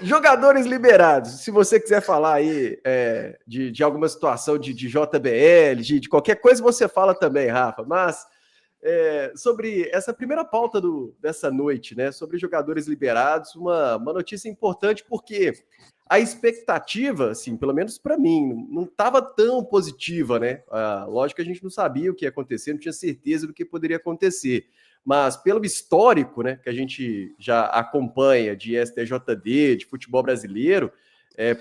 Jogadores liberados. Se você quiser falar aí de alguma situação de JBL, de qualquer coisa, você fala também, Rafa. Mas sobre essa primeira pauta dessa noite, né? Sobre jogadores liberados, uma notícia importante, porque a expectativa, assim, pelo menos para mim, não estava tão positiva, né? Lógico que a gente não sabia o que ia acontecer, não tinha certeza do que poderia acontecer. Mas pelo histórico, né, que a gente já acompanha de STJD, de futebol brasileiro,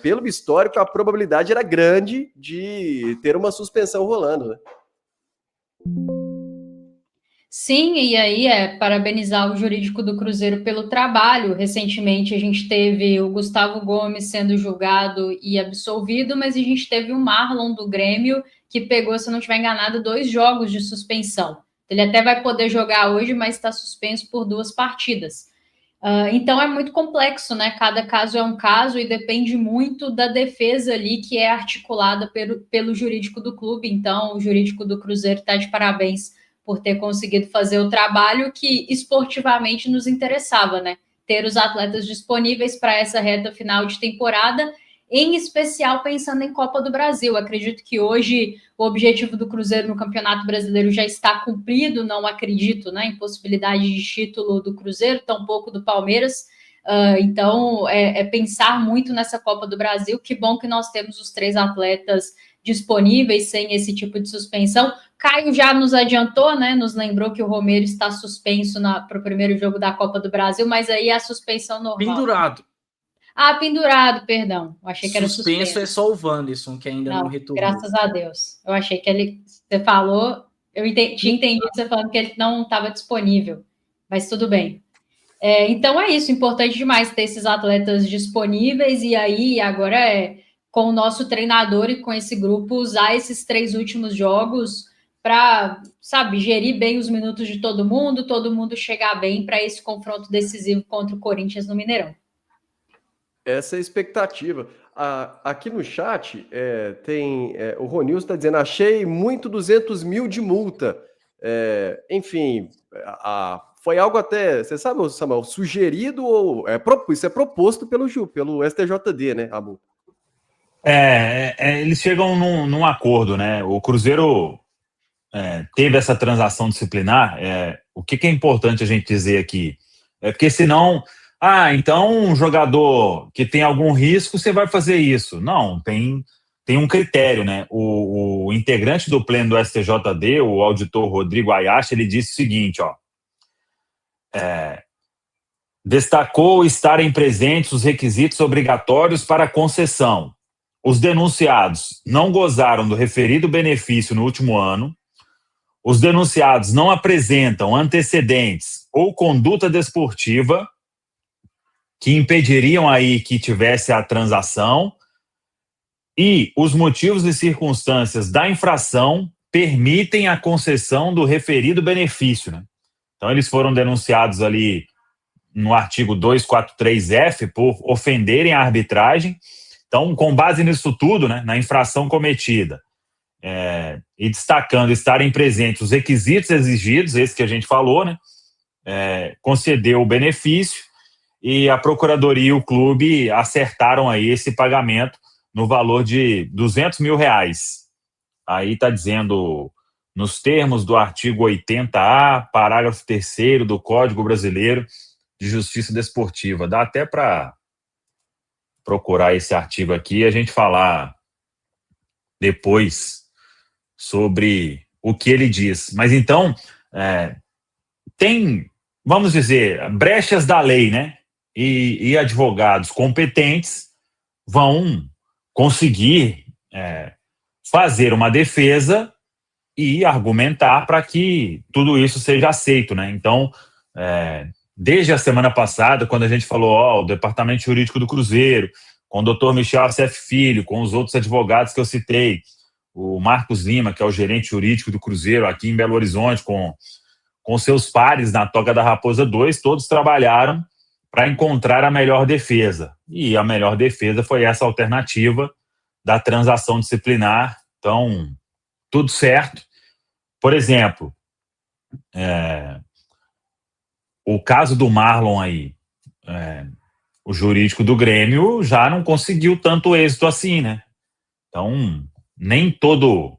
pelo histórico, a probabilidade era grande de ter uma suspensão rolando, né? Sim, e aí parabenizar o jurídico do Cruzeiro pelo trabalho. Recentemente a gente teve o Gustavo Gomes sendo julgado e absolvido, mas a gente teve o Marlon do Grêmio que pegou, se eu não estiver enganado, 2 jogos de suspensão. Ele até vai poder jogar hoje, mas está suspenso por 2 partidas. Então é muito complexo, né? Cada caso é um caso e depende muito da defesa ali que é articulada pelo jurídico do clube. Então, o jurídico do Cruzeiro está de parabéns por ter conseguido fazer o trabalho que esportivamente nos interessava, né? Ter os atletas disponíveis para essa reta final de temporada, em especial pensando em Copa do Brasil. Acredito que hoje o objetivo do Cruzeiro no Campeonato Brasileiro já está cumprido, não acredito, né, em possibilidade de título do Cruzeiro, tampouco do Palmeiras. Então, pensar muito nessa Copa do Brasil. Que bom que nós temos os 3 atletas disponíveis sem esse tipo de suspensão. Caio já nos adiantou, né? Nos lembrou que o Romero está suspenso para o primeiro jogo da Copa do Brasil, mas aí é a suspensão normal. Pendurado. Pendurado, perdão. Eu achei que era suspenso. Suspenso é só o Wanderson, que ainda não retornou. Graças a Deus. Eu achei que ele... Você falou... Eu tinha entendido você falando que ele não estava disponível. Mas tudo bem. Então é isso. Importante demais ter esses atletas disponíveis. E aí, agora com o nosso treinador e com esse grupo, usar esses 3 últimos jogos para, sabe, gerir bem os minutos de todo mundo chegar bem para esse confronto decisivo contra o Corinthians no Mineirão. Essa é a expectativa. Aqui no chat tem o Ronilson está dizendo: achei muito 200 mil de multa. Enfim, foi algo até, você sabe, Samuel, sugerido ou isso é proposto pelo STJD, né, a multa? Eles chegam num acordo, né? O Cruzeiro teve essa transação disciplinar. O que é importante a gente dizer aqui? Porque senão, então um jogador que tem algum risco, você vai fazer isso. Não, tem um critério, né? O integrante do pleno do STJD, o auditor Rodrigo Ayashi, ele disse o seguinte, destacou estarem presentes os requisitos obrigatórios para a concessão. Os denunciados não gozaram do referido benefício no último ano. Os denunciados não apresentam antecedentes ou conduta desportiva que impediriam aí que tivesse a transação, e os motivos e circunstâncias da infração permitem a concessão do referido benefício, né? Então, eles foram denunciados ali no artigo 243F por ofenderem a arbitragem. Então, com base nisso tudo, né, na infração cometida, e destacando estarem presentes os requisitos exigidos, esse que a gente falou, né, concedeu o benefício, e a Procuradoria e o clube acertaram aí esse pagamento no valor de R$200 mil. Aí está dizendo, nos termos do artigo 80A, parágrafo 3º do Código Brasileiro de Justiça Desportiva. Dá até para procurar esse artigo aqui e a gente falar depois sobre o que ele diz. Mas então, tem, vamos dizer, brechas da lei, né? E advogados competentes vão conseguir fazer uma defesa e argumentar para que tudo isso seja aceito, né? Então, desde a semana passada, quando a gente falou, o Departamento Jurídico do Cruzeiro, com o doutor Michel Assef Filho, com os outros advogados que eu citei, o Marcos Lima, que é o gerente jurídico do Cruzeiro aqui em Belo Horizonte, com seus pares na Toca da Raposa 2, todos trabalharam para encontrar a melhor defesa. E a melhor defesa foi essa alternativa da transação disciplinar. Então, tudo certo. Por exemplo, o caso do Marlon aí, o jurídico do Grêmio já não conseguiu tanto êxito assim, né? Então, nem todo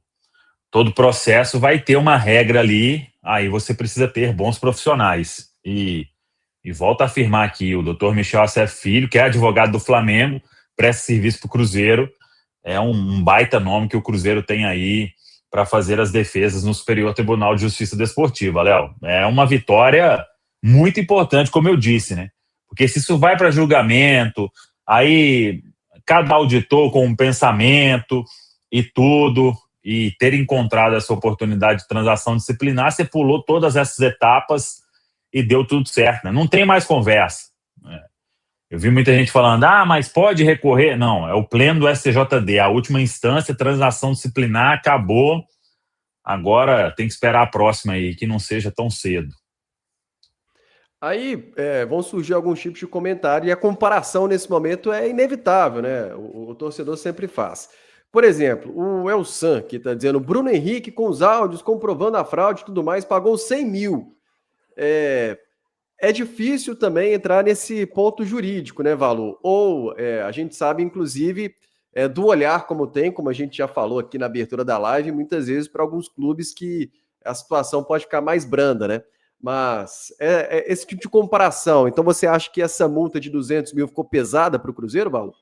processo vai ter uma regra ali, aí você precisa ter bons profissionais. E volto a afirmar aqui, o Dr. Michel Assef Filho, que é advogado do Flamengo, presta serviço para o Cruzeiro, é um baita nome que o Cruzeiro tem aí para fazer as defesas no Superior Tribunal de Justiça Desportiva, Léo. É uma vitória muito importante, como eu disse, né? Porque se isso vai para julgamento, aí cada auditor com um pensamento e tudo, e ter encontrado essa oportunidade de transação disciplinar, você pulou todas essas etapas e deu tudo certo, né? Não tem mais conversa. Eu vi muita gente falando, mas pode recorrer. Não, é o pleno do STJD, a última instância, transação disciplinar, acabou. Agora tem que esperar a próxima aí, que não seja tão cedo. Aí vão surgir alguns tipos de comentário e a comparação nesse momento é inevitável, né? O torcedor sempre faz. Por exemplo, o Elsan, que está dizendo, Bruno Henrique com os áudios comprovando a fraude e tudo mais, pagou 100 mil. É difícil também entrar nesse ponto jurídico, né, Valu? Ou a gente sabe, inclusive, do olhar como a gente já falou aqui na abertura da live, muitas vezes para alguns clubes que a situação pode ficar mais branda, né? Mas esse tipo de comparação. Então você acha que essa multa de 200 mil ficou pesada para o Cruzeiro, Valu?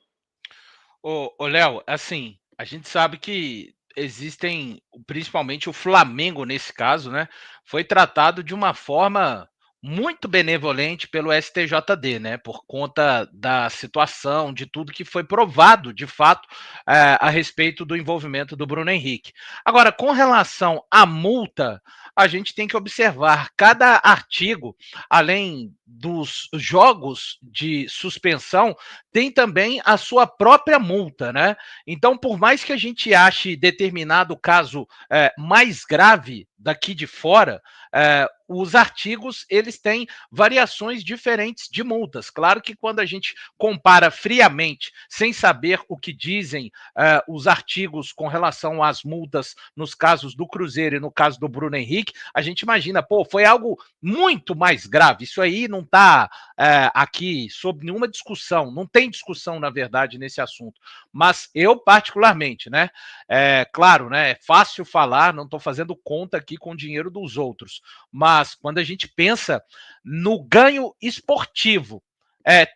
Ô, Léo, assim, a gente sabe que existem, principalmente o Flamengo nesse caso, né? Foi tratado de uma forma muito benevolente pelo STJD, né? Por conta da situação, de tudo que foi provado, de fato, a respeito do envolvimento do Bruno Henrique. Agora, com relação à multa, a gente tem que observar cada artigo, além dos jogos de suspensão, tem também a sua própria multa, né? Então, por mais que a gente ache determinado caso mais grave daqui de fora, os artigos eles têm variações diferentes de multas. Claro que quando a gente compara friamente, sem saber o que dizem os artigos com relação às multas nos casos do Cruzeiro e no caso do Bruno Henrique, a gente imagina, foi algo muito mais grave. Isso aí não está aqui sob nenhuma discussão, não tem discussão, na verdade, nesse assunto. Mas eu, particularmente, né? Claro, né? É fácil falar, não estou fazendo conta aqui com o dinheiro dos outros. Mas quando a gente pensa no ganho esportivo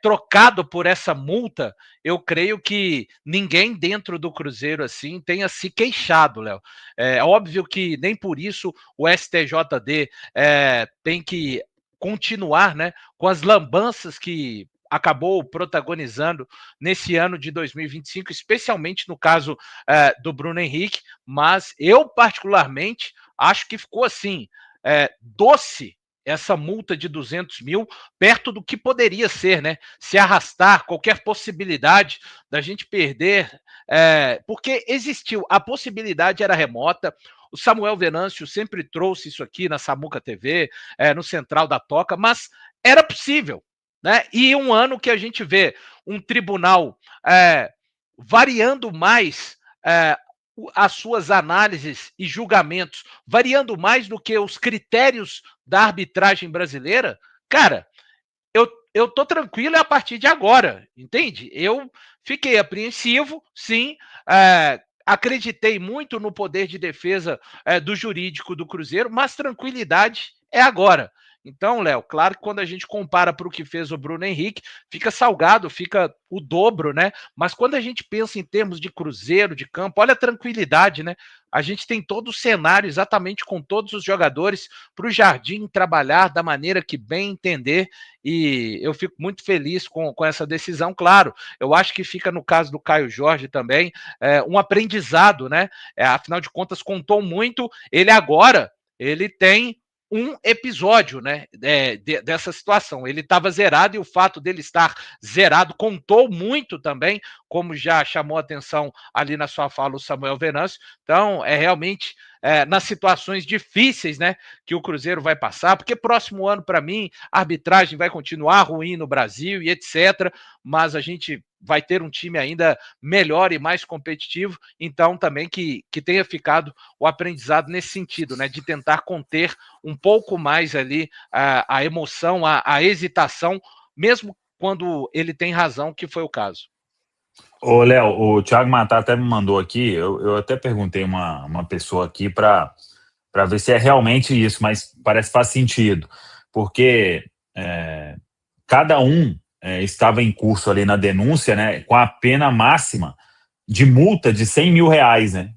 trocado por essa multa, eu creio que ninguém dentro do Cruzeiro assim tenha se queixado, Léo. É óbvio que nem por isso o STJD tem que continuar, né, com as lambanças que acabou protagonizando nesse ano de 2025, especialmente no caso do Bruno Henrique, mas eu particularmente acho que ficou assim, doce essa multa de 200 mil, perto do que poderia ser, né? Se arrastar qualquer possibilidade da gente perder, porque existiu, a possibilidade era remota. O Samuel Venâncio sempre trouxe isso aqui na Samuca TV, no Central da Toca, mas era possível, né? E um ano que a gente vê um tribunal variando mais as suas análises e julgamentos, variando mais do que os critérios da arbitragem brasileira, cara, eu tô tranquilo a partir de agora, entende? Eu fiquei apreensivo, sim, acreditei muito no poder de defesa do jurídico do Cruzeiro, mas tranquilidade é agora. Então, Léo, claro que quando a gente compara para o que fez o Bruno Henrique, fica salgado, fica o dobro, né? Mas quando a gente pensa em termos de Cruzeiro, de campo, olha a tranquilidade, né? A gente tem todo o cenário exatamente com todos os jogadores para o Jardim trabalhar da maneira que bem entender, e eu fico muito feliz com essa decisão. Claro, eu acho que fica no caso do Caio Jorge também um aprendizado, né? Afinal de contas, contou muito. Ele tem um episódio, né, dessa situação. Ele estava zerado e o fato dele estar zerado contou muito também, como já chamou a atenção ali na sua fala o Samuel Venâncio. Então, realmente nas situações difíceis, né, que o Cruzeiro vai passar, porque próximo ano, para mim, a arbitragem vai continuar ruim no Brasil e etc., mas a gente vai ter um time ainda melhor e mais competitivo, então também que tenha ficado o aprendizado nesse sentido, né, de tentar conter um pouco mais ali a emoção, a hesitação, mesmo quando ele tem razão, que foi o caso. Ô, Léo, o Thiago Matar até me mandou aqui, eu até perguntei uma pessoa aqui para ver se é realmente isso, mas parece que faz sentido, porque cada um estava em curso ali na denúncia, né, com a pena máxima de multa de R$100 mil, né?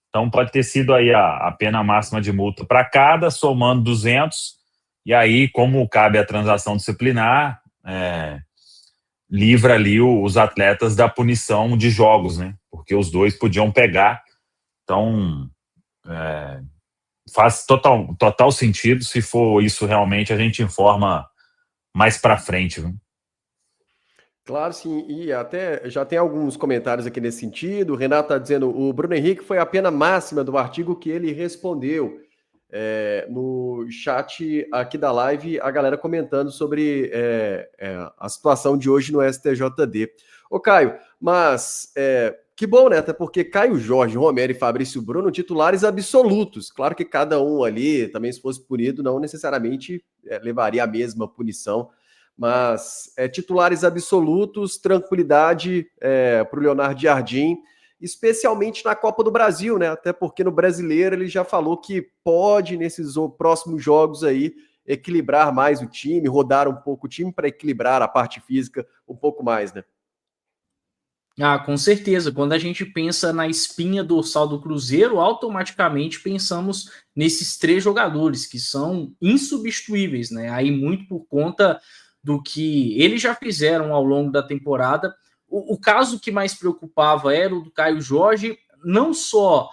Então pode ter sido aí a pena máxima de multa para cada, somando 200, e aí, como cabe a transação disciplinar, livra ali os atletas da punição de jogos, né? Porque os dois podiam pegar. Então, faz total sentido. Se for isso realmente, a gente informa mais para frente, viu? Claro, sim, e até já tem alguns comentários aqui nesse sentido. O Renato está dizendo, o Bruno Henrique foi a pena máxima do artigo que ele respondeu. No chat aqui da live, a galera comentando sobre a situação de hoje no STJD. Ô Caio, mas que bom, né? Até porque Caio Jorge, Romero e Fabrício Bruno, titulares absolutos. Claro que cada um ali, também se fosse punido, não necessariamente levaria a mesma punição, mas titulares absolutos, tranquilidade para o Leonardo Jardim, especialmente na Copa do Brasil, né? Até porque no Brasileiro ele já falou que pode, nesses próximos jogos aí, equilibrar mais o time, rodar um pouco o time para equilibrar a parte física um pouco mais, né? Com certeza. Quando a gente pensa na espinha dorsal do Cruzeiro, automaticamente pensamos nesses 3 jogadores que são insubstituíveis, né? Aí muito por conta do que eles já fizeram ao longo da temporada. O caso que mais preocupava era o do Caio Jorge, não só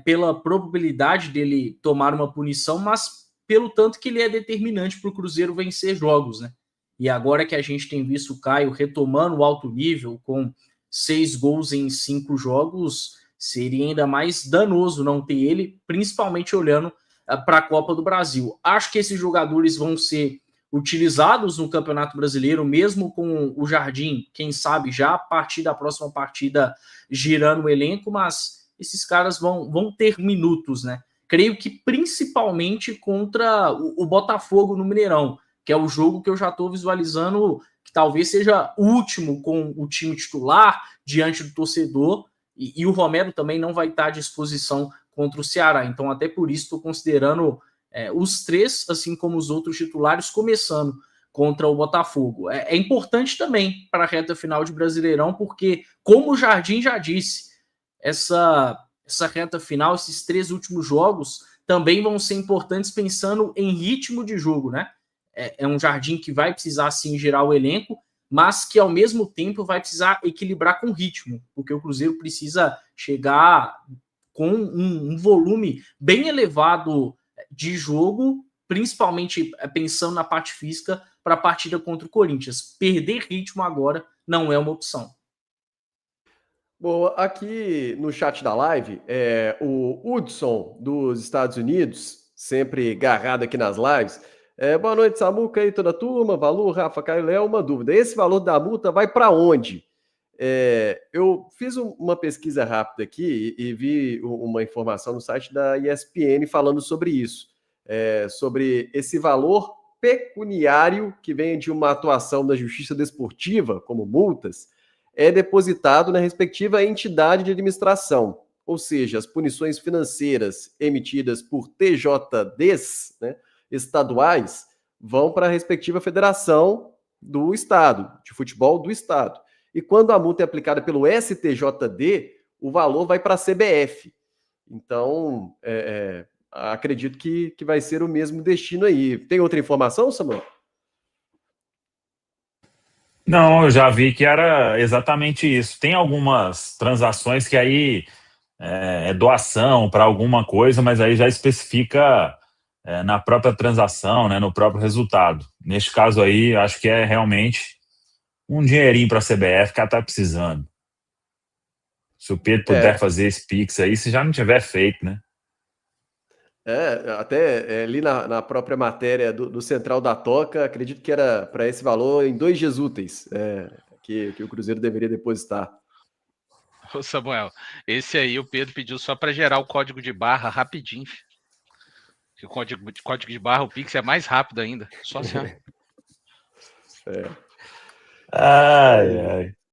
pela probabilidade dele tomar uma punição, mas pelo tanto que ele é determinante para o Cruzeiro vencer jogos, né? E agora que a gente tem visto o Caio retomando o alto nível, com 6 gols em 5 jogos, seria ainda mais danoso não ter ele, principalmente olhando para a Copa do Brasil. Acho que esses jogadores vão ser utilizados no Campeonato Brasileiro, mesmo com o Jardim, quem sabe já a partir da próxima partida girando o elenco, mas esses caras vão ter minutos, né? Creio que principalmente contra o Botafogo no Mineirão, que é o jogo que eu já estou visualizando que talvez seja o último com o time titular diante do torcedor, e o Romero também não vai estar à disposição contra o Ceará. Então, até por isso, estou considerando os 3, assim como os outros titulares, começando contra o Botafogo. É importante também para a reta final de Brasileirão, porque, como o Jardim já disse, essa reta final, esses 3 últimos jogos, também vão ser importantes pensando em ritmo de jogo, né? É um Jardim que vai precisar, sim, girar o elenco, mas que, ao mesmo tempo, vai precisar equilibrar com ritmo, porque o Cruzeiro precisa chegar com um volume bem elevado de jogo, principalmente pensando na parte física, para a partida contra o Corinthians. Perder ritmo agora não é uma opção. Bom, aqui no chat da live, o Hudson dos Estados Unidos, sempre garrado aqui nas lives. Boa noite, Samuca e toda a turma, Valu, Rafa, Caio, Léo, uma dúvida. Esse valor da multa vai para onde? Eu fiz uma pesquisa rápida aqui e vi uma informação no site da ESPN falando sobre isso, sobre esse valor pecuniário que vem de uma atuação da Justiça Desportiva, como multas, é depositado na respectiva entidade de administração, ou seja, as punições financeiras emitidas por TJDs, né, estaduais, vão para a respectiva federação do estado, de futebol do estado. E quando a multa é aplicada pelo STJD, o valor vai para a CBF. Então, acredito que vai ser o mesmo destino aí. Tem outra informação, Samuel? Não, eu já vi que era exatamente isso. Tem algumas transações que aí é doação para alguma coisa, mas aí já especifica na própria transação, né, no próprio resultado. Neste caso aí, acho que é realmente um dinheirinho para a CBF que ela está precisando. Se o Pedro puder fazer esse Pix aí, se já não tiver feito, né? Até ali na própria matéria do Central da Toca, acredito que era para esse valor em 2 dias úteis que o Cruzeiro deveria depositar. Ô Samuel, esse aí o Pedro pediu só para gerar o código de barra rapidinho. O código de barra, o Pix é mais rápido ainda. Só assim. Ai, ai.